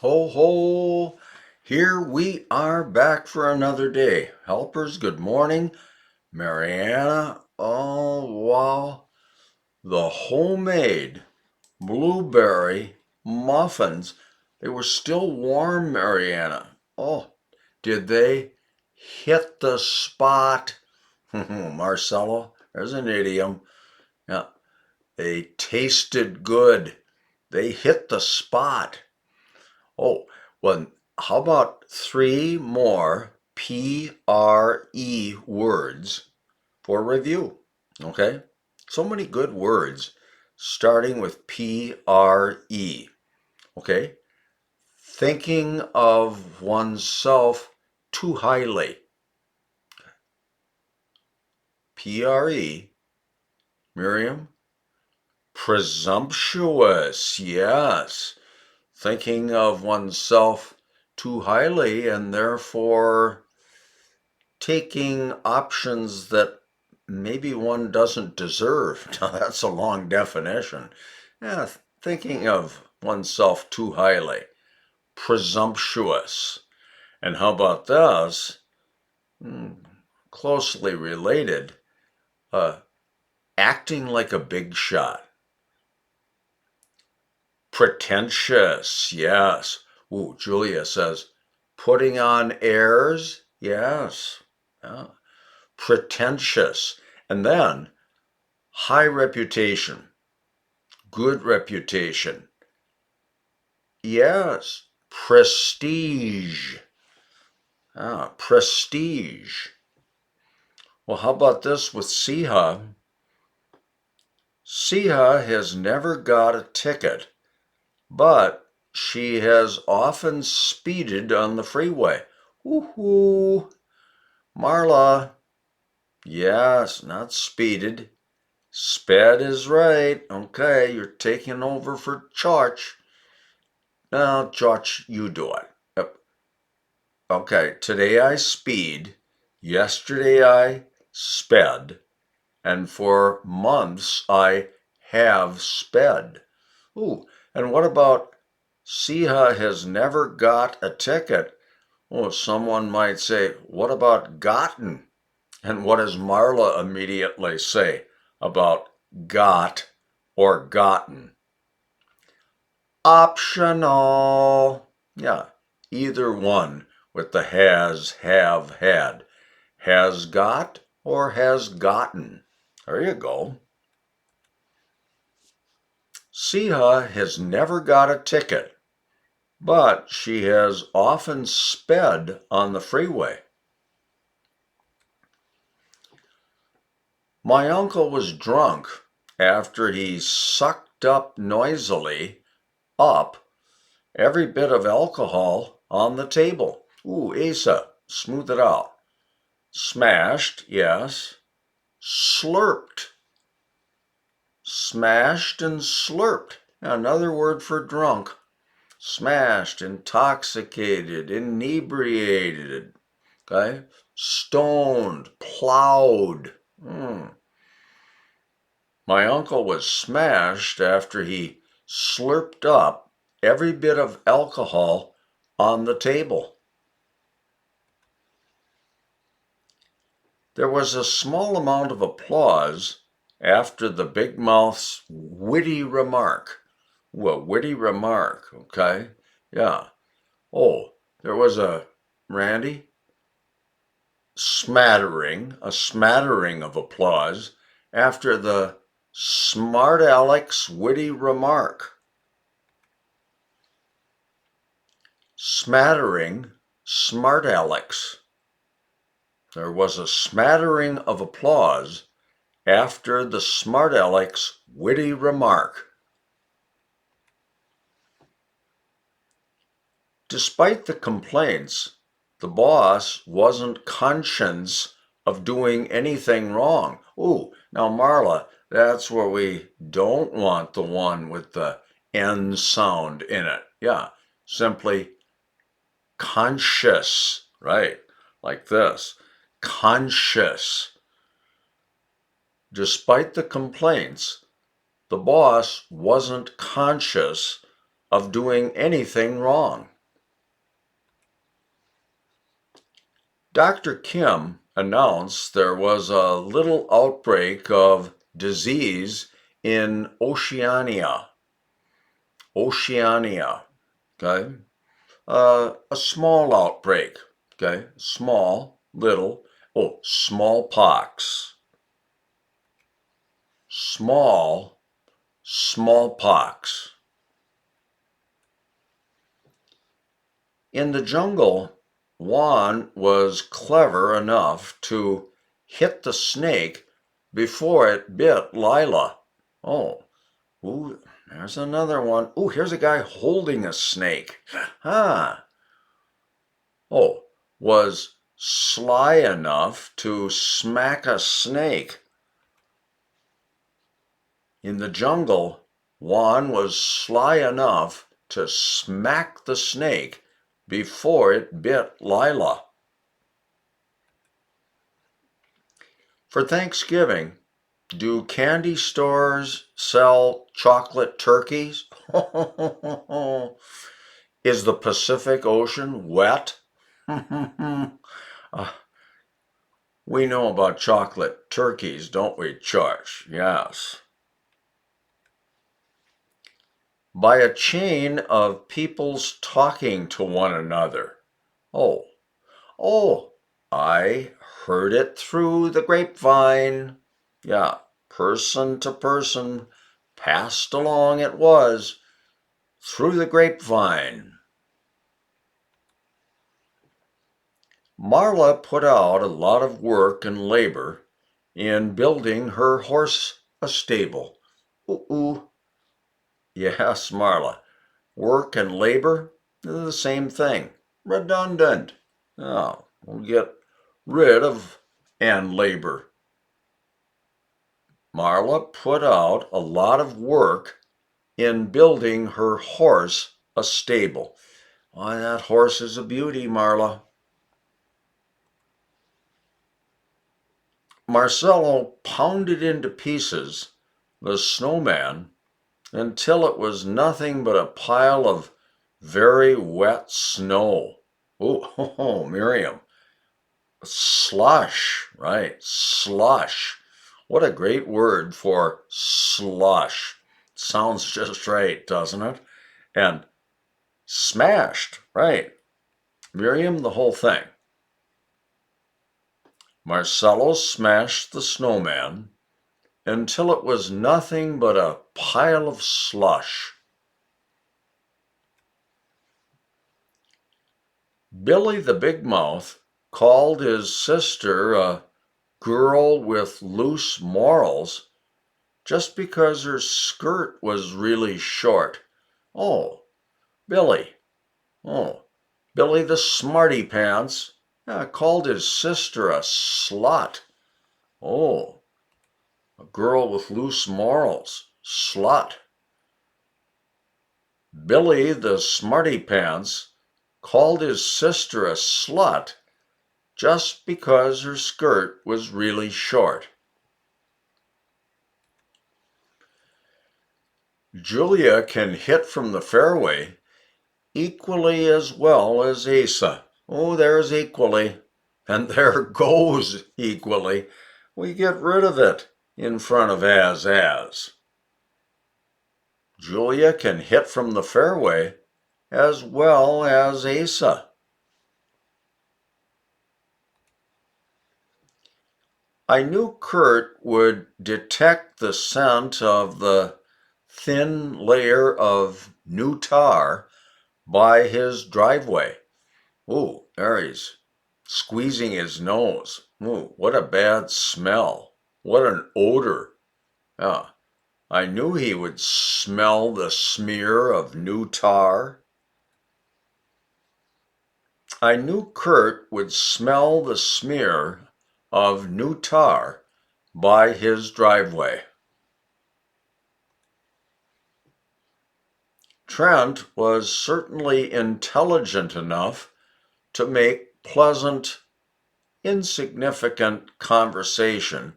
Ho ho! Here we are back for another day. Helpers, good morning. Mariana, oh wow. The homemade blueberry muffins, they were still warm, Mariana. Oh, did they hit the spot? Marcelo, there's an idiom. Yeah, they tasted good. They hit the spot. Oh, well, how about three more PRE words for review? Okay, so many good words starting with PRE. Okay, thinking of oneself too highly. PRE, Miriam, presumptuous, yes. Thinking of oneself too highly and therefore taking options that maybe one doesn't deserve. Now, that's a long definition. Yeah, thinking of oneself too highly. Presumptuous. And how about this? Closely related. Uh, Acting like a big shot. Pretentious, yes. Ooh, Julia says, putting on airs, yes. Yeah. Pretentious. And then high reputation, good reputation. Yes. Prestige. Prestige. Well, how about this with Siha? Siha has never got a ticket, but she has often speeded on the freeway. Woohoo! Marla, yes, not speeded. Sped is right. Okay, you're taking over for Church. Now, Church, you do it. Yep. Okay, today I speed. Yesterday I sped. And for months I have sped. Ooh, and what about Siha has never got a ticket? Oh, someone might say, what about gotten? And what does Marla immediately say about got or gotten? Optional. Yeah, either one with the has, have, had. Has got or has gotten. There you go. Siha has never got a ticket, but she has often sped on the freeway. My uncle was drunk after he sucked up noisily up every bit of alcohol on the table. Ooh, Asa, smooth it out. Smashed, yes. Slurped. Smashed and slurped. Another word for drunk. Smashed, intoxicated, inebriated. Okay? Stoned, plowed. My uncle was smashed after he slurped up every bit of alcohol on the table. There was a small amount of applause after the big mouth's witty remark. Well, witty remark, okay? Yeah. Oh, there was Randy, a smattering of applause after the smart Aleck's witty remark. Smattering, smart Aleck's. There was a smattering of applause after the smart Aleck's witty remark. Despite the complaints, the boss wasn't conscious of doing anything wrong. Ooh, now Marla, that's where we don't want the one with the N sound in it. Yeah, simply conscious, right? Like this. Conscious. Despite the complaints, the boss wasn't conscious of doing anything wrong. Dr. Kim announced there was a little outbreak of disease in Oceania. Oceania, okay? A small outbreak, okay? Small, little, smallpox. Smallpox. In the jungle, Juan was clever enough to hit the snake before it bit Lila. Oh, ooh, there's another one. Ooh, here's a guy holding a snake. Huh. Oh, was sly enough to smack a snake. In the jungle, Juan was sly enough to smack the snake before it bit Lila. For Thanksgiving, do candy stores sell chocolate turkeys? Is the Pacific Ocean wet? We know about chocolate turkeys, don't we, Charge? Yes. By a chain of people's talking to one another. Oh, I heard it through the grapevine. Yeah, person to person, passed along it was, through the grapevine. Marla put out a lot of work and labor in building her horse a stable. Ooh. Yes, Marla. Work and labor, they're the same thing. Redundant. Oh, we'll get rid of and labor. Marla put out a lot of work in building her horse a stable. Why, that horse is a beauty, Marla. Marcello pounded into pieces the snowman until it was nothing but a pile of very wet snow. Oh, Miriam. Slush, right? Slush. What a great word for slush. Sounds just right, doesn't it? And smashed, right? Miriam, the whole thing. Marcello smashed the snowman until it was nothing but a pile of slush. Billy the Big Mouth called his sister a girl with loose morals just because her skirt was really short. Oh, Billy. Oh, Billy the Smarty Pants called his sister a slut. Oh, a girl with loose morals. Slut. Billy the Smarty Pants called his sister a slut just because her skirt was really short. Julia can hit from the fairway equally as well as Asa. Oh, there's equally. And there goes equally. We get rid of it in front of as. Julia can hit from the fairway as well as Asa. I knew Kurt would detect the scent of the thin layer of new tar by his driveway. Ooh, there he's squeezing his nose. Ooh, what a bad smell. What an odor. Yeah, I knew he would smell the smear of new tar. I knew Kurt would smell the smear of new tar by his driveway. Trent was certainly intelligent enough to make pleasant, insignificant conversation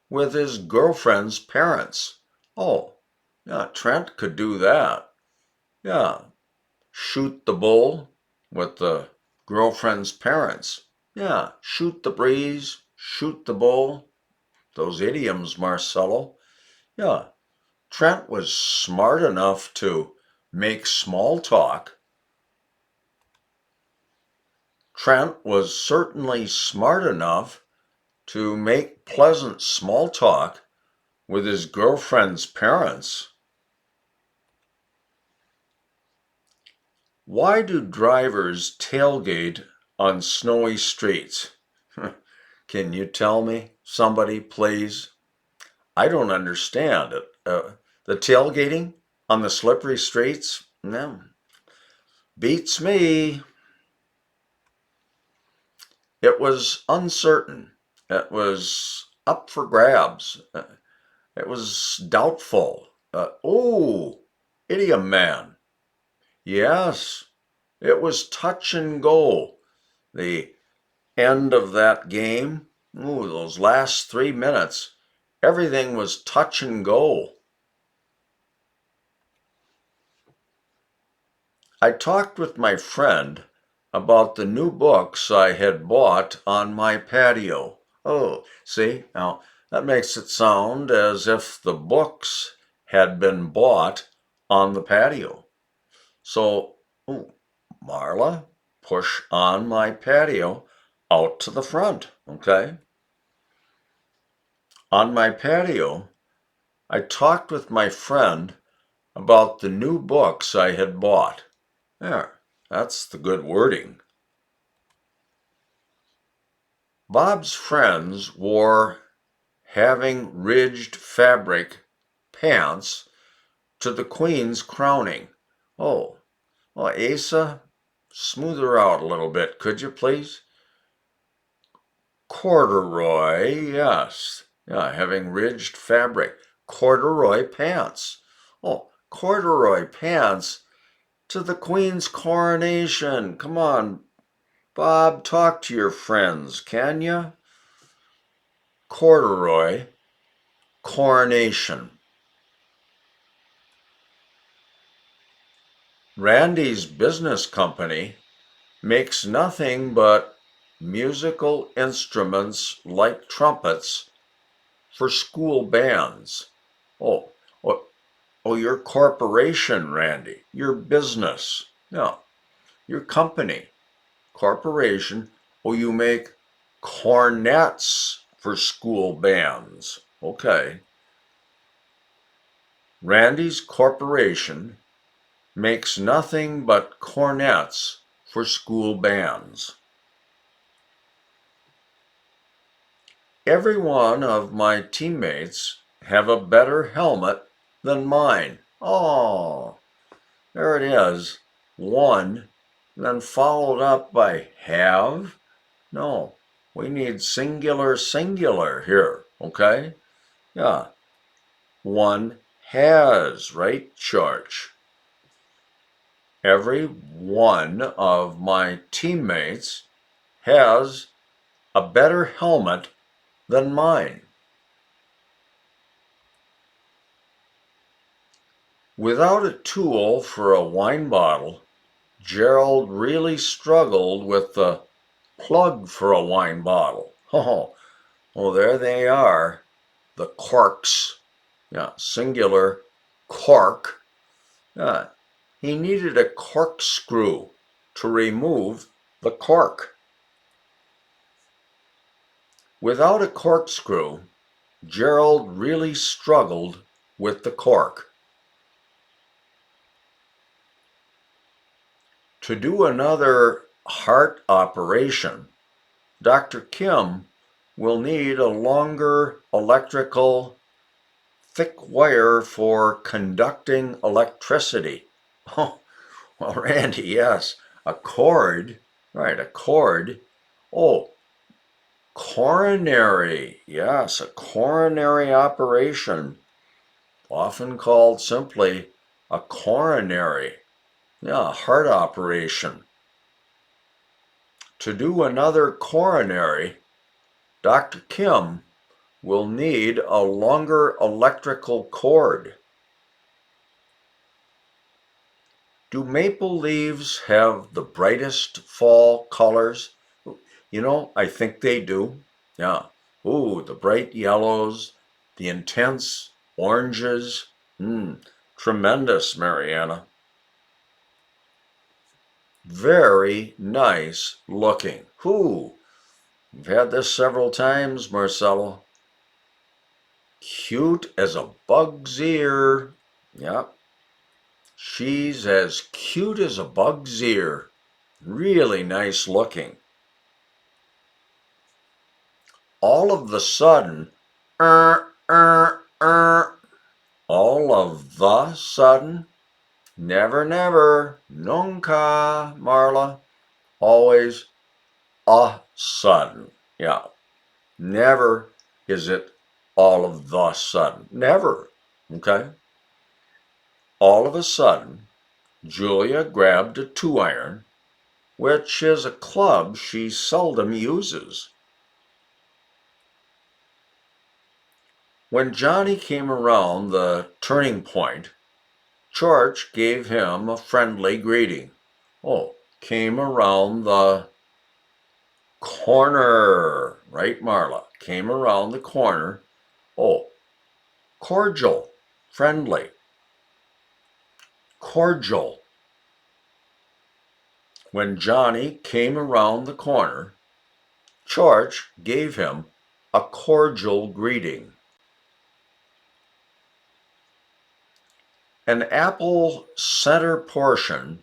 with his girlfriend's parents. Oh, yeah, Trent could do that. Yeah, shoot the bull with the girlfriend's parents. Yeah, shoot the breeze, shoot the bull. Those idioms, Marcelo. Yeah, Trent was smart enough to make small talk. Trent was certainly smart enough to make pleasant small talk with his girlfriend's parents. Why do drivers tailgate on snowy streets? Can you tell me, somebody, please? I don't understand it. The tailgating on the slippery streets? No. Beats me. It was uncertain. It was up for grabs. It was doubtful. Idiom man. Yes, it was touch and go. The end of that game, those last 3 minutes, everything was touch and go. I talked with my friend about the new books I had bought on my patio. Oh, see, now that makes it sound as if the books had been bought on the patio. So, Marla, push on my patio out to the front, okay? On my patio, I talked with my friend about the new books I had bought. There, that's the good wording. Bob's friends wore having ridged fabric pants to the Queen's crowning. Oh, well, Asa, smooth her out a little bit, could you please? Corduroy, yes. Yeah, having ridged fabric. Corduroy pants. Oh, corduroy pants to the Queen's coronation. Come on, Bob, talk to your friends, can you? Corduroy, coronation. Randy's business company makes nothing but musical instruments like trumpets for school bands. Oh, oh, oh, your corporation, Randy, your business. No, your company, corporation. Oh, you make cornets for school bands. Okay. Randy's corporation makes nothing but cornets for school bands. Every one of my teammates have a better helmet than mine. Oh, there it is. One, then followed up by have. No, we need singular here, okay? Yeah, one has, right, Church? Every one of my teammates has a better helmet than mine. Without a tool for a wine bottle, Gerald really struggled with the plug for a wine bottle. Oh, well, there they are, the corks. Yeah, singular cork. Yeah, he needed a corkscrew to remove the cork. Without a corkscrew, Gerald really struggled with the cork. To do another heart operation, Dr. Kim will need a longer electrical thick wire for conducting electricity. Oh, well, Randy, yes, a cord, right, a cord. Oh, coronary, yes, a coronary operation, often called simply a coronary. Yeah, heart operation. To do another coronary, Dr. Kim will need a longer electrical cord. Do maple leaves have the brightest fall colors? I think they do. Yeah. Ooh, the bright yellows, the intense oranges. Tremendous, Mariana. Very nice looking. Ooh, you've had this several times, Marcelo. Cute as a bug's ear. Yep. She's as cute as a bug's ear. Really nice looking. All of the sudden, er, er, er. All of the sudden, never, never, nunca, Marla. Always a sudden. Yeah. Never is it all of the sudden. Never. Okay? All of a sudden, Julia grabbed a 2-iron, which is a club she seldom uses. When Johnny came around the turning point, George gave him a friendly greeting. Oh, came around the corner, right, Marla? Came around the corner. Oh, cordial, friendly, cordial. When Johnny came around the corner, George gave him a cordial greeting. An apple center portion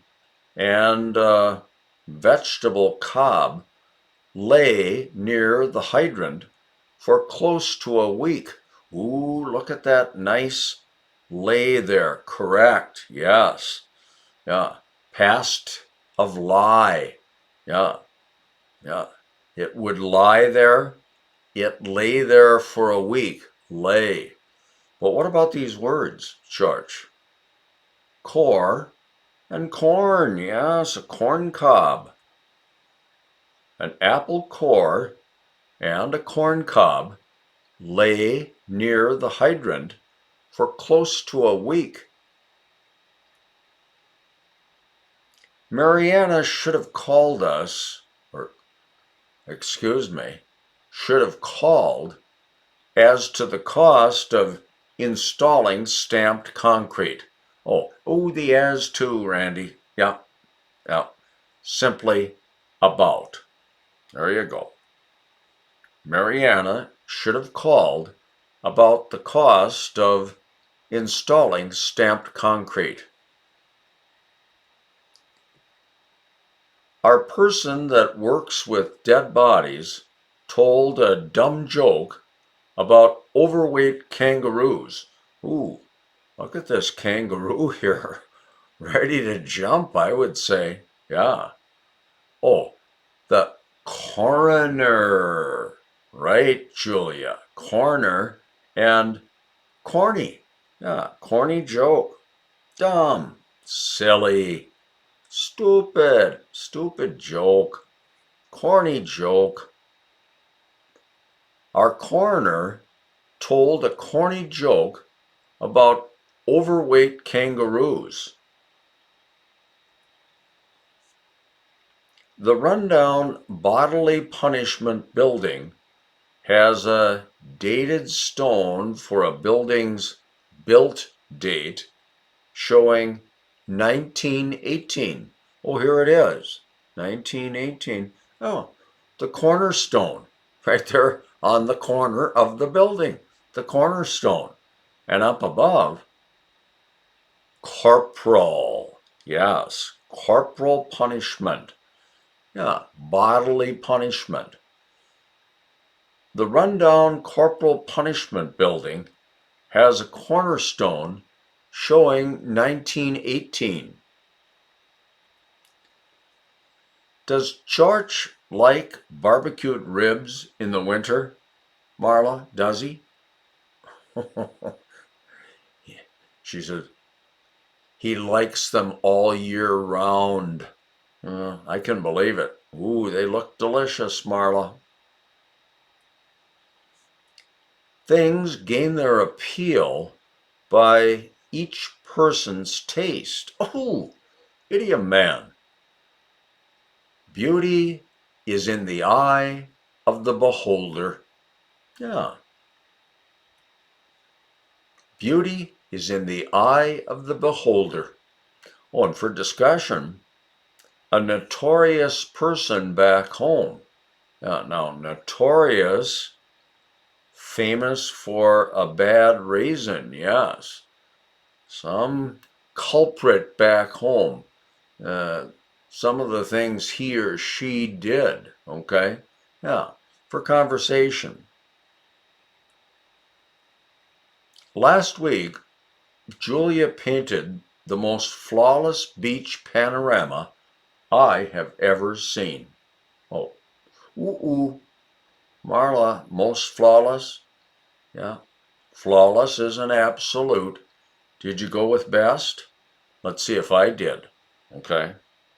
and a vegetable cob lay near the hydrant for close to a week. Ooh, look at that nice lay there. Correct. Yes. Yeah. Past of lie. Yeah. Yeah. It would lie there. It lay there for a week. Lay. But what about these words, George? Core and corn. Yes, a corn cob. An apple core and a corn cob lay near the hydrant for close to a week. Mariana should have called us, or excuse me, should have called as to the cost of installing stamped concrete. Oh, the as to, Randy. Yeah, yeah. Simply about. There you go. Mariana should have called about the cost of installing stamped concrete. Our person that works with dead bodies told a dumb joke about overweight kangaroos. Ooh, look at this kangaroo here. Ready to jump, I would say. Yeah. Oh, the coroner. Right, Julia. Corner and corny. Yeah, corny joke. Dumb. Silly. Stupid joke. Corny joke. Our coroner told a corny joke about overweight kangaroos. The rundown bodily punishment building has a dated stone for a building's built date showing 1918. Oh, here it is, 1918. Oh, the cornerstone, right there on the corner of the building, the cornerstone. And up above, corporal. Yes, corporal punishment. Yeah, bodily punishment. The rundown corporal punishment building has a cornerstone showing 1918. Does George like barbecued ribs in the winter? Marla, does he? She says, he likes them all year round. I can believe it. Ooh, they look delicious, Marla. Things gain their appeal by each person's taste. Oh, idiom man. Beauty is in the eye of the beholder. Yeah. Beauty is in the eye of the beholder. Oh, and for discussion, a notorious person back home. Now, notorious, famous for a bad reason, yes. Some culprit back home. Uh, some of the things he or she did, okay? Yeah, for conversation. Last week, Julia painted the most flawless beach panorama I have ever seen. Oh, ooh, Marla, most flawless? Yeah, flawless is an absolute. Did you go with best? Let's see if I did. Okay,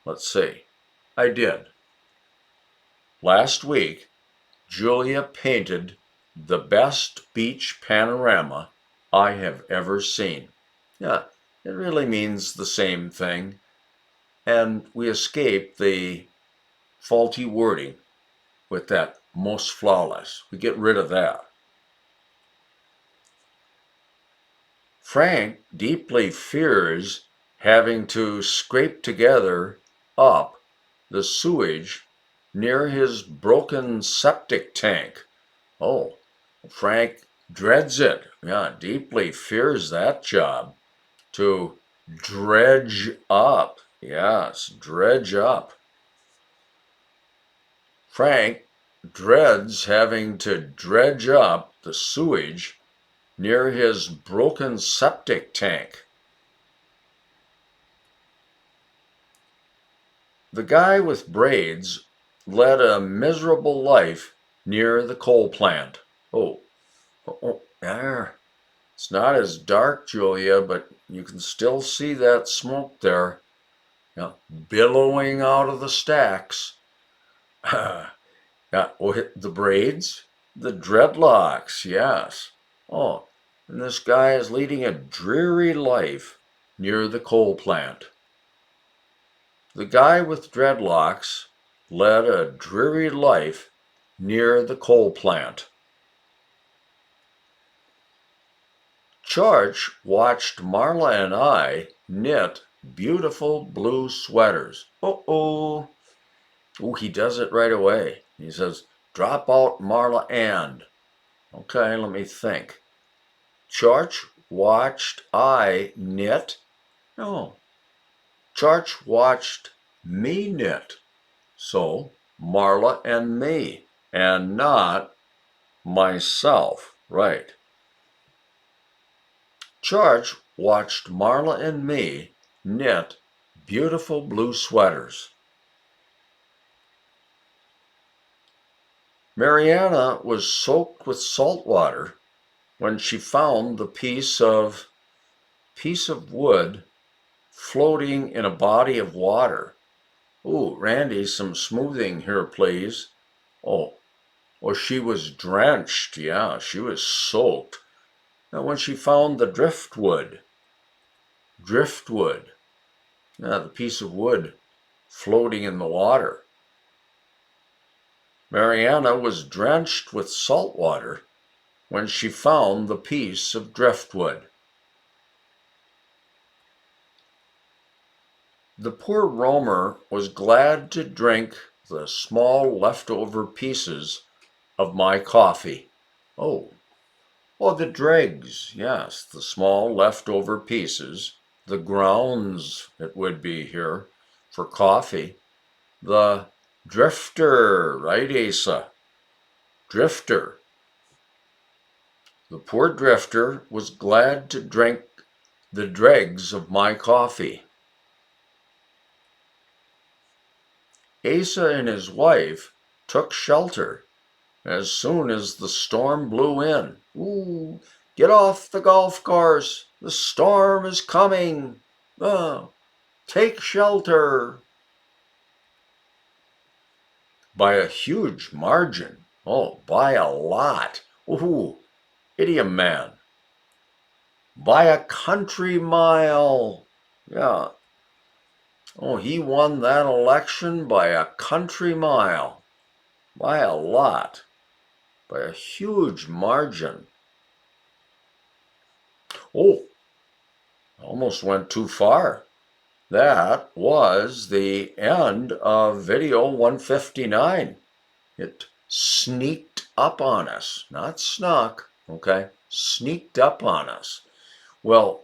let's see. I did. Last week, Julia painted the best beach panorama I have ever seen. Yeah, it really means the same thing. And we escape the faulty wording with that most flawless. We get rid of that. Frank deeply fears having to scrape together up the sewage near his broken septic tank. Oh, Frank dreads it. Yeah, deeply fears that job. To dredge up. Yes, dredge up. Frank dreads having to dredge up the sewage near his broken septic tank. The guy with braids led a miserable life near the coal plant. There. It's not as dark, Julia, but you can still see that smoke there, billowing out of the stacks. The braids, the dreadlocks, yes. Oh, and this guy is leading a dreary life near the coal plant. The guy with dreadlocks led a dreary life near the coal plant. Charge watched Marla and I knit beautiful blue sweaters. Oh, he does it right away. He says, drop out Marla and. Okay, let me think. Charge watched I knit. No. Charge watched me knit. So, Marla and me, and not myself. Right. Charge watched Marla and me knit beautiful blue sweaters. Mariana was soaked with salt water when she found the piece of wood floating in a body of water. Ooh, Randy, some smoothing here, please. Oh, she was drenched. Yeah, she was soaked. Now, when she found the driftwood, the piece of wood floating in the water. Mariana was drenched with salt water when she found the piece of driftwood. The poor roamer was glad to drink the small leftover pieces of my coffee. Oh, the dregs, yes, the small leftover pieces, the grounds, it would be here, for coffee. The drifter, right, Asa? Drifter. The poor drifter was glad to drink the dregs of my coffee. Asa and his wife took shelter as soon as the storm blew in. Ooh, get off the golf course. The storm is coming. Take shelter. By a huge margin. Oh, by a lot. Ooh, idiom man. By a country mile. Yeah. Oh, he won that election by a country mile. by a lot, by a huge margin. Oh, almost went too far. That was the end of video 159. It sneaked up on us, not snuck, okay? Sneaked up on us. Well,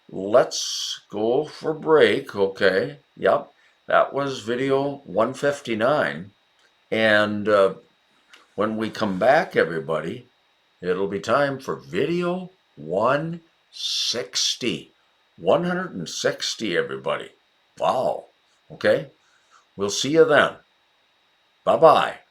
let's go for break, okay? Yep, that was video 159. And when we come back, everybody, it'll be time for video 160. 160, everybody. Wow. Okay, we'll see you then. Bye bye.